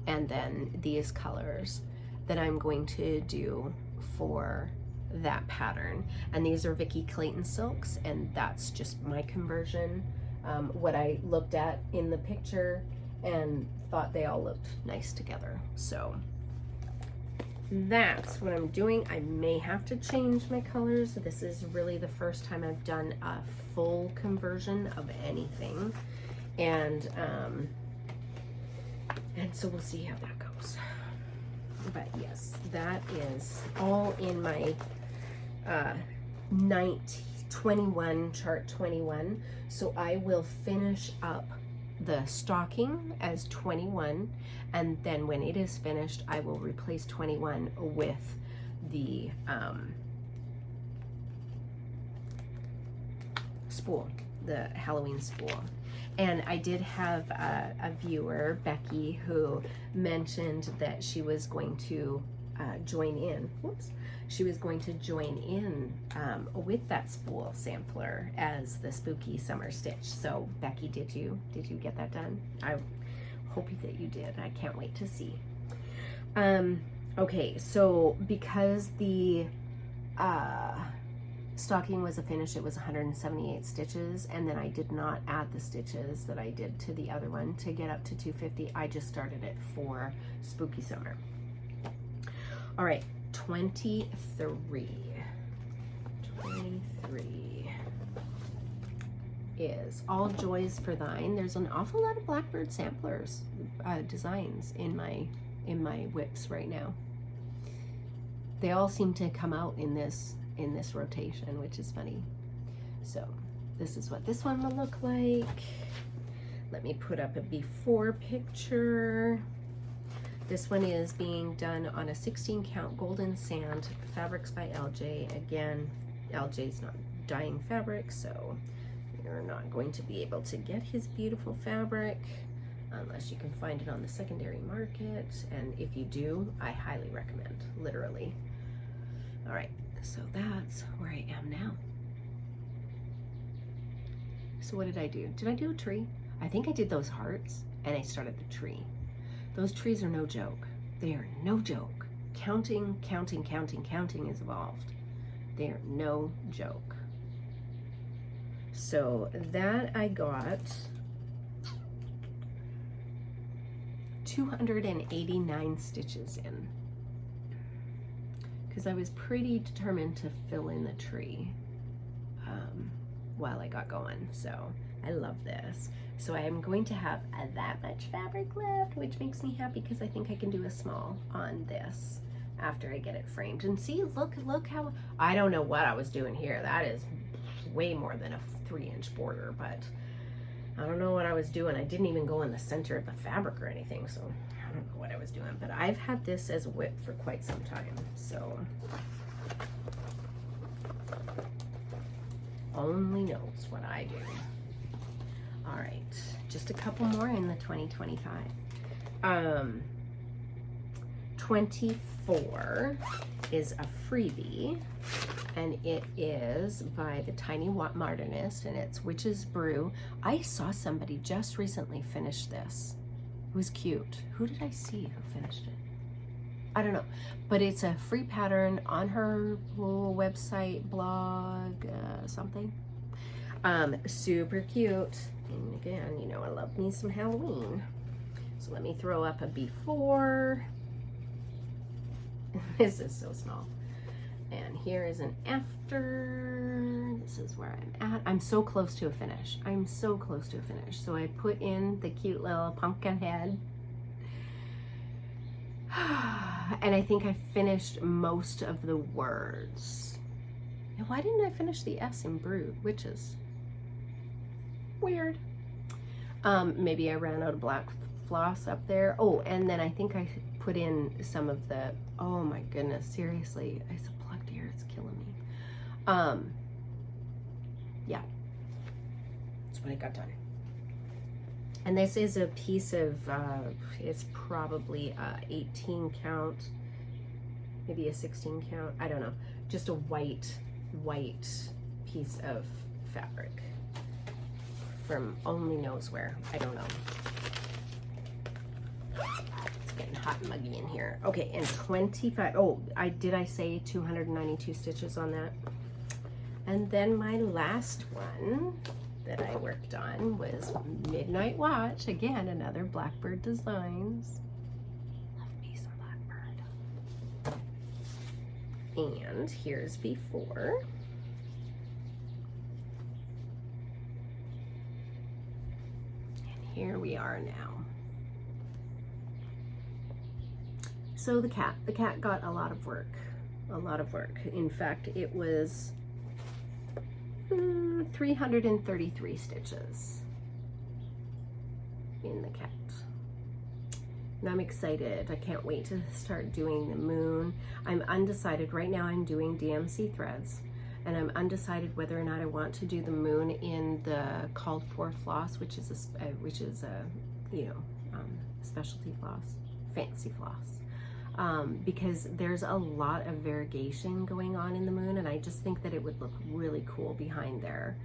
and then these colors that I'm going to do for that pattern. And these are Vicky Clayton silks, and that's just my conversion. What I looked at in the picture and thought they all looked nice together. So that's what I'm doing. I may have to change my colors. This is really the first time I've done a full conversion of anything. And so we'll see how that goes. But yes, that is all in my 21 chart 21. So I will finish up the stocking as 21, and then when it is finished I will replace 21 with the spool, the Halloween spool. And I did have a viewer, Becky, who mentioned that she was going to join in. Whoops. She was going to join in with that spool sampler as the spooky summer stitch. So Becky, did you get that done? I hope that you did. I can't wait to see. Okay, so because the stocking was a finish, it was 178 stitches, and then I did not add the stitches that I did to the other one to get up to 250. I just started it for spooky summer. All right, 23 is All Joys for Thine. There's an awful lot of Blackbird samplers designs in my whips right now. They all seem to come out in this rotation, which is funny. So this is what this one will look like. Let me put up a before picture. This one is being done on a 16 count golden sand, fabrics by LJ. Again, LJ's not dyeing fabric, so you're not going to be able to get his beautiful fabric unless you can find it on the secondary market. And if you do, I highly recommend, literally. All right, so that's where I am now. So what did I do? Did I do a tree? I think I did those hearts and I started the tree. Those trees are no joke. They are no joke. Counting is involved. They are no joke. So that I got 289 stitches in, because I was pretty determined to fill in the tree while I got going. So I love this. So I am going to have that much fabric left, which makes me happy because I think I can do a small on this after I get it framed. And see, look how, I don't know what I was doing here. That is way more than a 3-inch border, but I don't know what I was doing. I didn't even go in the center of the fabric or anything, so I don't know what I was doing. But I've had this as a whip for quite some time, so only knows what I do. All right, just a couple more in the 2025. 24 is a freebie, and it is by the Tiny Modernist, and it's Witch's Brew. I saw somebody just recently finish this. It was cute. Who did I see who finished it? I don't know, but it's a free pattern on her little website, blog, something. Super cute. And again, you know, I love me some Halloween. So let me throw up a before. This is so small. And here is an after. This is where I'm at. I'm so close to a finish. I'm so close to a finish. So I put in the cute little pumpkin head. And I think I finished most of the words. And why didn't I finish the S in Brood? Witches. Weird. Maybe I ran out of black floss up there. Oh, and then I think I put in some of the, oh my goodness, seriously, it's a plucked ear, it's killing me. Yeah, that's what I got done. And this is a piece of, it's probably a 18 count, maybe a 16 count, I don't know. Just a white piece of fabric from only knows where, I don't know. It's getting hot and muggy in here. Okay, and 25, did I say 292 stitches on that? And then my last one that I worked on was Midnight Watch. Again, another Blackbird Designs. Love me some Blackbird. And here's before. And here we are now. So the cat got a lot of work. In fact, it was 333 stitches in the cat. And I'm excited. I can't wait to start doing the moon. I'm undecided. Right now I'm doing DMC threads, and I'm undecided whether or not I want to do the moon in the called for floss, which is a specialty floss, fancy floss. Because there's a lot of variegation going on in the moon, and I just think that it would look really cool behind there.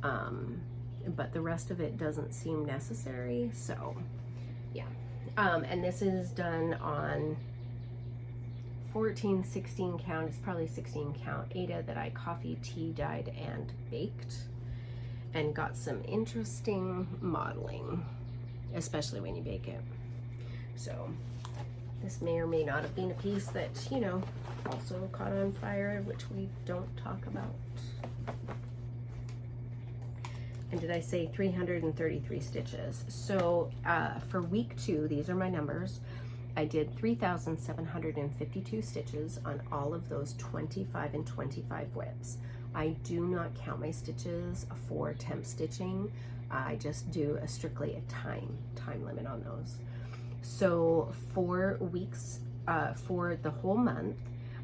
But the rest of it doesn't seem necessary, so yeah. And this is done on 14, 16 count, it's probably 16 count Aida that I coffee, tea dyed, and baked, and got some interesting modeling, especially when you bake it. So this may or may not have been a piece that, you know, also caught on fire, which we don't talk about. And did I say 333 stitches? So for week 2, these are my numbers. I did 3,752 stitches on all of those 25 and 25 widths. I do not count my stitches for temp stitching. I just do strictly a time limit on those. So 4 weeks, for the whole month,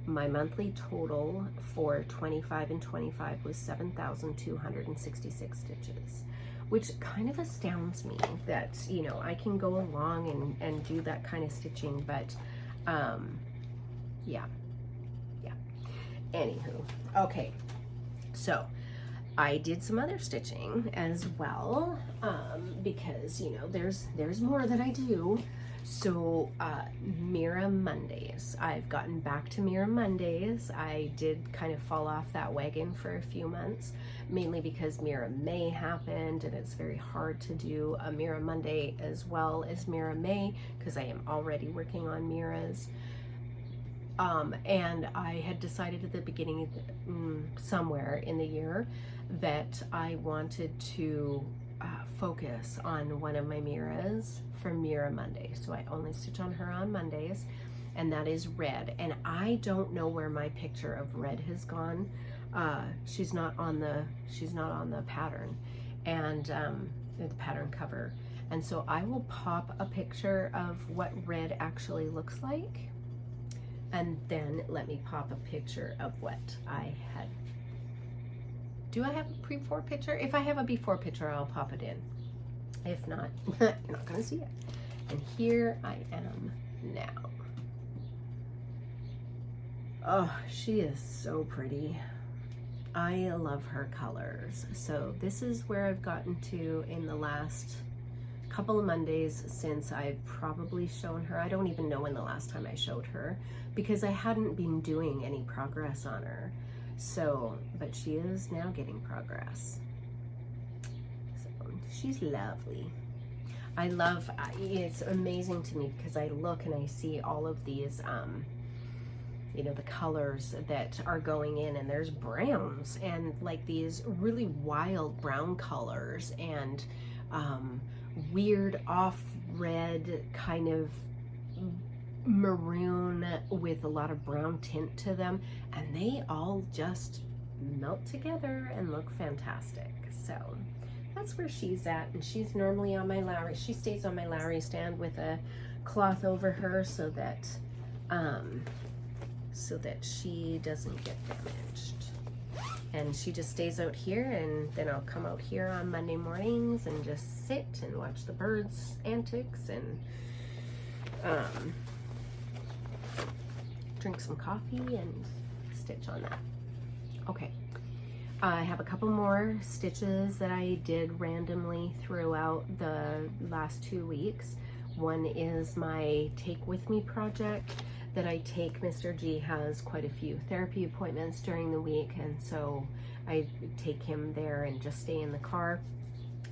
my monthly total for 25 and 25 was 7,266 stitches, which kind of astounds me that, you know, I can go along and do that kind of stitching, but yeah. Anywho, okay, so I did some other stitching as well, because, you know, there's more that I do. So Mira Mondays, I've gotten back to Mira Mondays. I did kind of fall off that wagon for a few months, mainly because Mira May happened, and it's very hard to do a Mira Monday as well as Mira May because I am already working on Miras. And I had decided at the beginning, somewhere in the year, that I wanted to focus on one of my Miras for Mira Monday. So I only stitch on her on Mondays, and that is Red. And I don't know where my picture of Red has gone. She's not on the pattern, and the pattern cover. And so I will pop a picture of what Red actually looks like, and then let me pop a picture of what I had. Do I have a before picture? If I have a before picture, I'll pop it in. If not, you're not gonna see it. And here I am now. Oh, she is so pretty. I love her colors. So this is where I've gotten to in the last couple of Mondays since I've probably shown her. I don't even know when the last time I showed her because I hadn't been doing any progress on her. So, but she is now getting progress. So she's lovely. I love, it's amazing to me because I look and I see all of these, you know, the colors that are going in, and there's browns and like these really wild brown colors and weird off red kind of maroon with a lot of brown tint to them, and they all just melt together and look fantastic. So that's where she's at, and she's normally on my Lowry. She stays on my Lowry stand with a cloth over her so that she doesn't get damaged. And she just stays out here, and then I'll come out here on Monday mornings and just sit and watch the birds' antics and drink some coffee and stitch on that. Okay, I have a couple more stitches that I did randomly throughout the last 2 weeks. One is my Take With Me project that I take. Mr. G has quite a few therapy appointments during the week, and so I take him there and just stay in the car.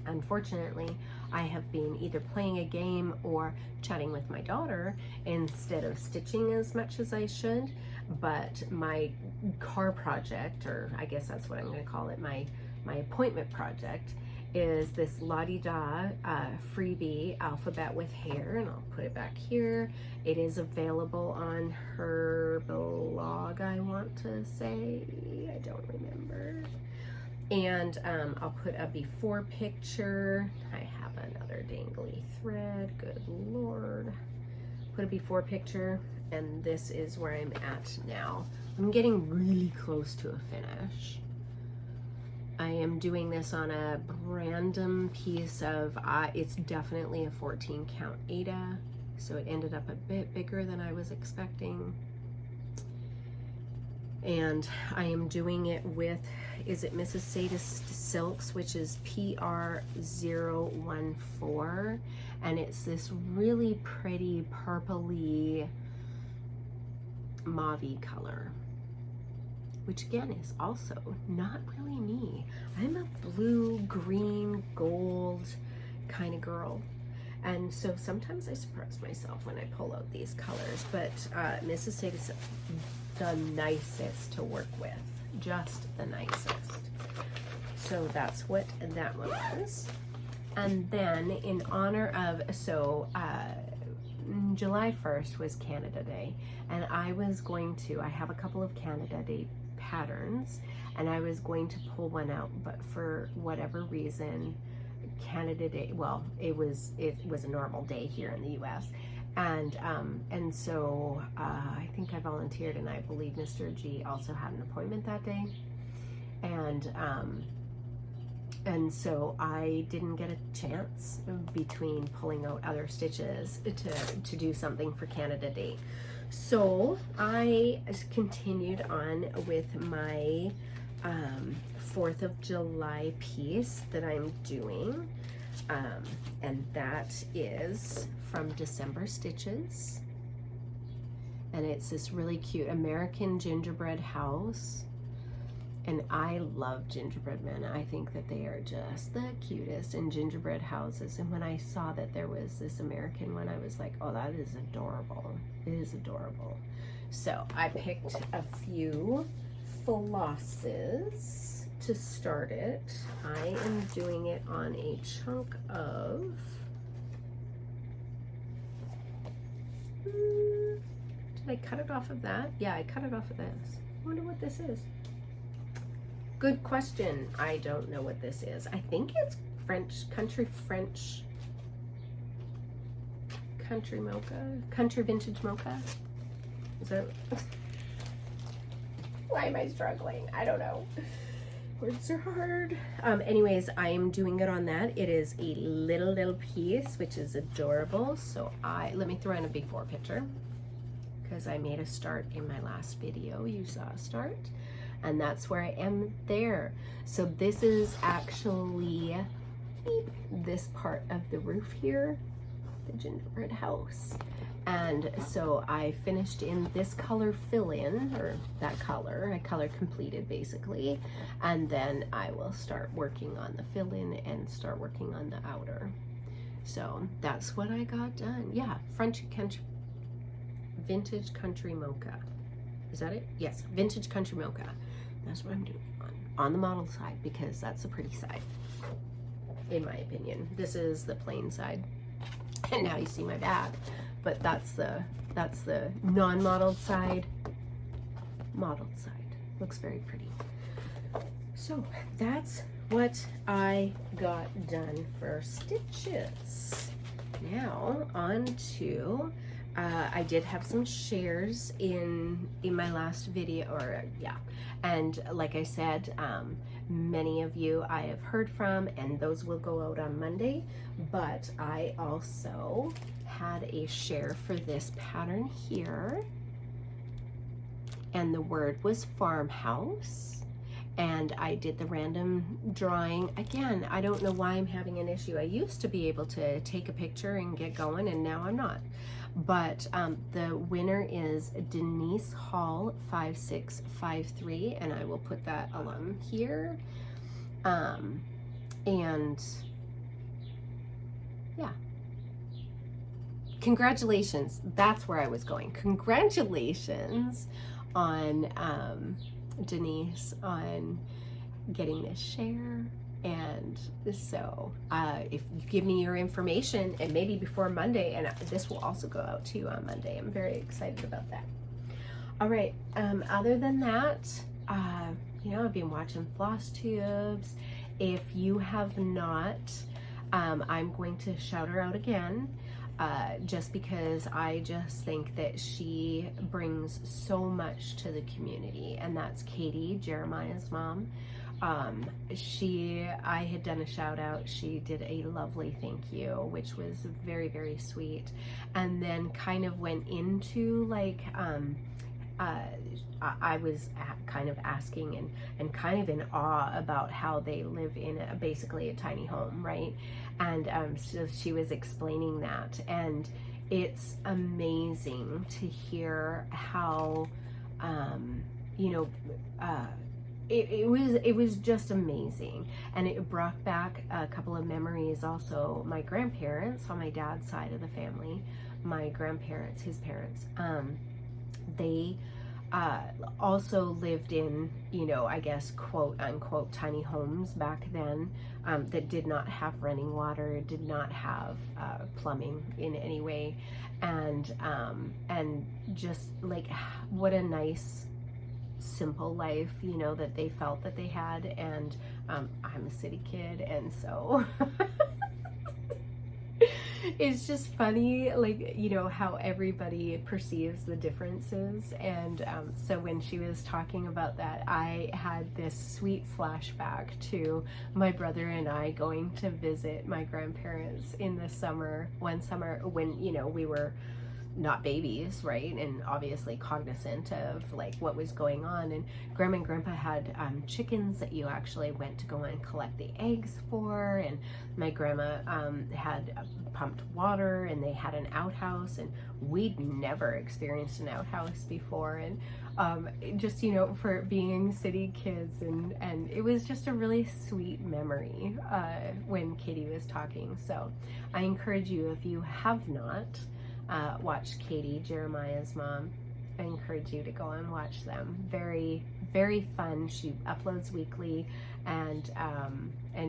Unfortunately, I have been either playing a game or chatting with my daughter instead of stitching as much as I should. But my car project, or I guess that's what I'm going to call it, my appointment project, is this La-Di-Da freebie alphabet with hair, and I'll put it back here. It is available on her blog, I want to say. I don't remember. And I'll put a before picture. I have another dangly thread, good Lord. Put a before picture, and this is where I'm at now. I'm getting really close to a finish. I am doing this on a random piece of, it's definitely a 14 count Aida, so it ended up a bit bigger than I was expecting. And I am doing it with, is it Mrs. Sadist Silks, which is PR014, and it's this really pretty purpley mauve-y color, which again is also not really me. I'm a blue, green, gold kind of girl. And so sometimes I surprise myself when I pull out these colors, but Mrs. Sadist is the nicest to work with, just the nicest. So that's what that one was. And then in honor of, July 1st was Canada Day, and I was going to, I have a couple of Canada Day patterns, and I was going to pull one out, but for whatever reason, Canada Day, well, it was a normal day here in the US, and so I think I volunteered, and I believe Mr. G also had an appointment that day, and so I didn't get a chance between pulling out other stitches to do something for Canada Day. So I continued on with my 4th of July piece that I'm doing, and that is from December Stitches, and it's this really cute American gingerbread house. And I love gingerbread men. I think that they are just the cutest in gingerbread houses. And when I saw that there was this American one, I was like, oh, that is adorable. It is adorable. So I picked a few flosses to start it. I am doing it on a chunk of, did I cut it off of that? Yeah, I cut it off of this. I wonder what this is. Good question. I don't know what this is. I think it's French, country mocha, country vintage mocha. Is that? Why am I struggling? I don't know. Words are hard. Anyways, I am doing it on that. It is a little piece, which is adorable. So let me throw in a before picture, because I made a start in my last video. You saw a start. And that's where I am there. So this is actually this part of the roof here, the gingerbread house. And so I finished in this color fill-in, or that color, I color completed basically. And then I will start working on the fill-in and start working on the outer. So that's what I got done. Yeah, vintage country mocha. Is that it? Yes, vintage country mocha. That's what I'm doing on the model side, because that's the pretty side, in my opinion. This is the plain side, and now you see my back, but that's the non-modeled side. Modeled side looks very pretty. So that's what I got done for stitches. Now on to I did have some shares in my last video, or yeah, and like I said, many of you I have heard from, and those will go out on Monday. But I also had a share for this pattern here, and the word was farmhouse. And I did the random drawing. Again, I don't know why I'm having an issue. I used to be able to take a picture and get going, and now I'm not. But the winner is Denise Hall 5653, and I will put that alum here. And yeah, congratulations. That's where I was going. Congratulations on Denise on getting this share. And so if you give me your information, and maybe before Monday, and this will also go out to you on Monday. I'm very excited about that. All right, other than that, you know, I've been watching Flosstubes. If you have not, I'm going to shout her out again. Just because I just think that she brings so much to the community, and that's Katie, Jeremiah's mom. I had done a shout out. She did a lovely thank you, which was very, very sweet, and then kind of went into like, I was kind of asking and kind of in awe about how they live in basically a tiny home, right? And so she was explaining that, and it's amazing to hear how, you know, it was just amazing, and it brought back a couple of memories. Also, my grandparents on my dad's side of the family, my grandparents, his parents, they also lived in, you know, I guess quote unquote tiny homes back then, that did not have running water, did not have plumbing in any way, and just like what a nice simple life, you know, that they felt that they had. And I'm a city kid, and so it's just funny, like, you know, how everybody perceives the differences. And so when she was talking about that, I had this sweet flashback to my brother and I going to visit my grandparents in the summer, one summer when, you know, we were not babies, right? And obviously cognizant of like what was going on. And Grandma and Grandpa had chickens that you actually went to go and collect the eggs for. And my grandma had pumped water, and they had an outhouse, and we'd never experienced an outhouse before. And just, you know, for being city kids, and it was just a really sweet memory when Katie was talking. So I encourage you, if you have not watched Katie, Jeremiah's mom, I encourage you to go and watch them. Very, very fun. She uploads weekly, and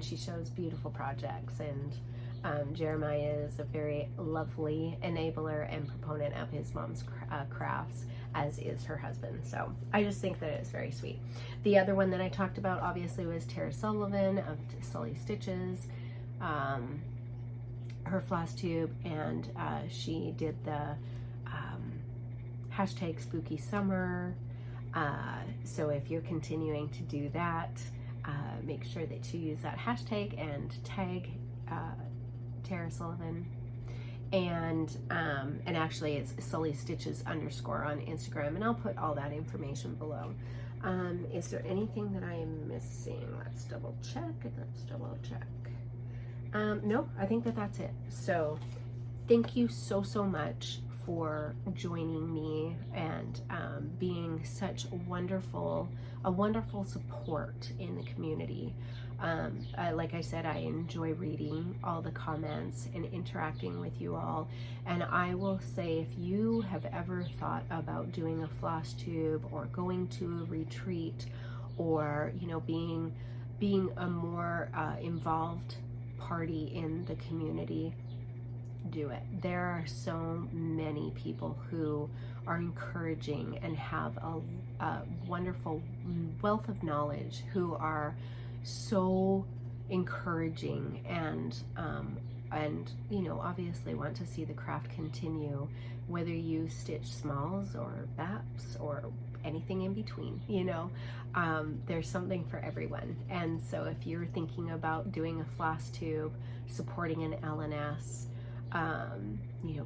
she shows beautiful projects. And Jeremiah is a very lovely enabler and proponent of his mom's crafts, as is her husband. So I just think that it's very sweet. The other one that I talked about obviously was Tara Sullivan of Sully Stitches, her Flosstube, and she did the hashtag spooky summer. So if you're continuing to do that, make sure that you use that hashtag and tag Tara Sullivan. And actually it's Sully Stitches _ on Instagram, and I'll put all that information below. Is there anything that I am missing? Let's double check. No, I think that that's it. So thank you so much for joining me and being such a wonderful support in the community. Like I said, I enjoy reading all the comments and interacting with you all. And I will say, if you have ever thought about doing a Flosstube or going to a retreat, or, you know, being a more involved party in the community, do it. There are so many people who are encouraging and have a wonderful wealth of knowledge, who are so encouraging and and you know, obviously want to see the craft continue, whether you stitch smalls or BAPs or anything in between, you know, there's something for everyone. And so if you're thinking about doing a Flosstube, supporting an LNS, you know,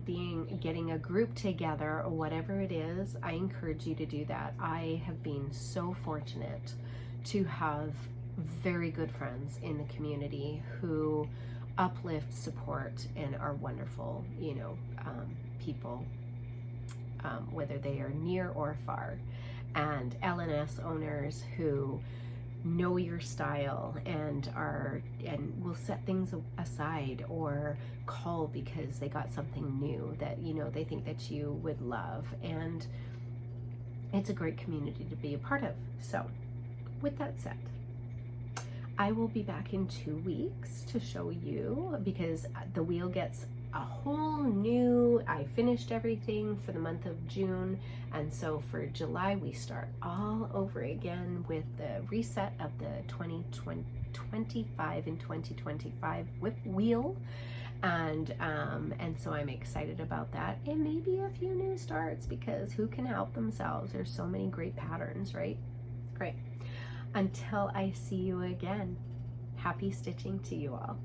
getting a group together or whatever it is, I encourage you to do that. I have been so fortunate to have very good friends in the community who uplift, support, and are wonderful, you know, people, whether they are near or far, and LNS owners who know your style and will set things aside or call because they got something new that, you know, they think that you would love. And it's a great community to be a part of. So with that said, I will be back in 2 weeks to show you, because the wheel gets a whole new, I finished everything for the month of June, and so for July we start all over again with the reset of the 2025 and 2025 whip wheel, and so I'm excited about that, and maybe a few new starts, because who can help themselves? There's so many great patterns, right? Great. Until I see you again, happy stitching to you all.